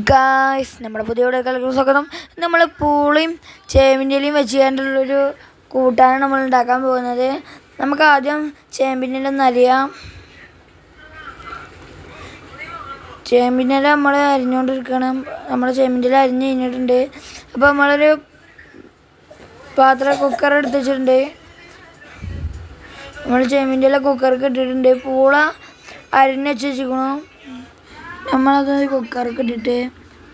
Guys, നമ്മുടെ പുതിയ വീഡിയോയിലേക്ക് സ്വാഗതം. നമ്മൾ പൂളിയും ചേമ്പിൻ്റെലയും വെച്ച് കണ്ടുള്ളൊരു കൂട്ടാനാണ് നമ്മൾ ഉണ്ടാക്കാൻ പോകുന്നത്. നമുക്ക് ആദ്യം ചേമ്പിൻ്റെ ഇല നരിയാം. ചേമ്പിൻ്റെ ഇല നമ്മൾ അരിഞ്ഞുകൊണ്ടിരിക്കണം. നമ്മുടെ ചേമ്പിൻ്റെ ഇല അരിഞ്ഞ് കഴിഞ്ഞിട്ടുണ്ട്. അപ്പോൾ നമ്മളൊരു കുക്കർ എടുത്ത് വെച്ചിട്ടുണ്ട്. നമ്മൾ ചേമ്പിൻ്റെ ഇല കുക്കർക്ക് ഇട്ടിട്ടുണ്ട്. പൂള അരിഞ്ഞ് വെച്ചിരിക്കണം. നമ്മളത് കുക്കർക്ക് ഇട്ടിട്ട്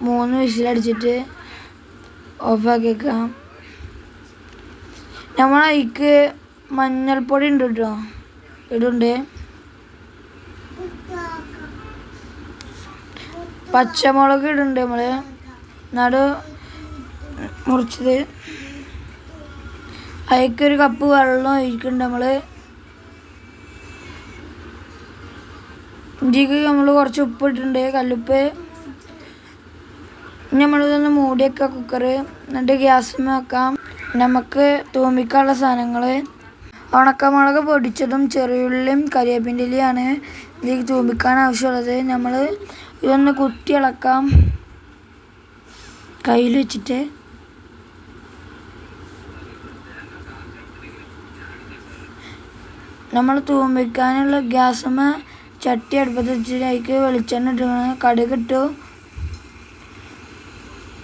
3 വിസിലടിച്ചിട്ട് ഓഫാക്കി വെക്കാം. നമ്മൾ അതിക്ക് മഞ്ഞൾപ്പൊടി ഉണ്ട് കേട്ടോ, ഇടുണ്ട്. പച്ചമുളക് ഇടുന്നുണ്ട്, നമ്മൾ നടു മുറിച്ചത്. അതിക്കൊരു കപ്പ് വെള്ളം ഒഴിക്കുന്നുണ്ട്. ഇതിക്ക് നമ്മൾ കുറച്ച് ഉപ്പ് ഇട്ടിട്ടുണ്ട്, കല്ലുപ്പ്. നമ്മളിതൊന്ന് മൂടി വെക്കാം കുക്കർ. എന്നിട്ട് ഗ്യാസിൽ വെക്കാം. നമുക്ക് തൂമിക്കാനുള്ള സാധനങ്ങൾ ഉണക്കമുളക് പൊടിച്ചതും ചെറിയുള്ളിയും കരിവേപ്പിൻ്റെ ഇലയാണ് ഇതിലേക്ക് തൂമിക്കാൻ ആവശ്യമുള്ളത്. നമ്മൾ ഇതൊന്ന് കുത്തി ഇളക്കാം കയ്യിൽ വെച്ചിട്ട്. നമ്മൾ തൂമിക്കാനുള്ള ഗ്യാസുമ്മ ചട്ടി അടുപ്പത്ത് വെച്ചിട്ട് അതിലേക്ക് വെളിച്ചെണ്ണ ഇട്ടിങ്ങനെ കടുക് ഇട്ടു.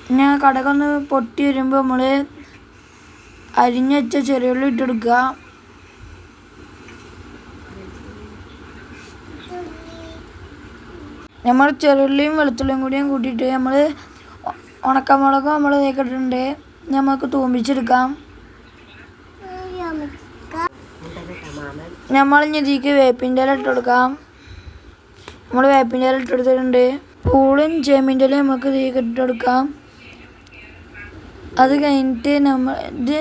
പിന്നെ കടുകൊന്ന് പൊട്ടി വരുമ്പോൾ നമ്മൾ അരിഞ്ഞ് വെച്ച ചെറിയുള്ളി ഇട്ട് കൊടുക്കുക. നമ്മൾ ചെറിയുള്ളിയും വെളുത്തുള്ളിയും കൂടിയും കൂട്ടിയിട്ട് നമ്മൾ ഉണക്കമുളകും നമ്മൾ ഇട്ടിട്ടുണ്ട്. നമുക്ക് തൂമ്പിച്ചെടുക്കാം. നമ്മൾ ഇതിലേക്ക് വേപ്പിൻ്റെ ഇല ഇട്ട് കൊടുക്കാം. നമ്മൾ വേപ്പിൻ്റെ ഇല ഇട്ട് കൊടുത്തിട്ടുണ്ട്. പൂളും ചേമ്പിൻ്റെ ഇലയും നമുക്ക് ഇതിലേക്ക് ഇട്ട് കൊടുക്കാം. അത് കഴിഞ്ഞിട്ട് നമ്മൾ ഇത്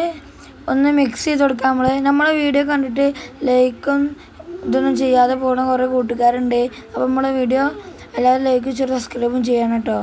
ഒന്ന് മിക്സ് ചെയ്ത് കൊടുക്കാം. നമ്മളെ വീഡിയോ കണ്ടിട്ട് ലൈക്കും ഇതൊന്നും ചെയ്യാതെ പോകുന്ന കുറേ കൂട്ടുകാരുണ്ട്. അപ്പോൾ നമ്മളെ വീഡിയോ എല്ലാവരും ലൈക്ക് ചെയ്ത് സബ്സ്ക്രൈബും ചെയ്യണം കേട്ടോ.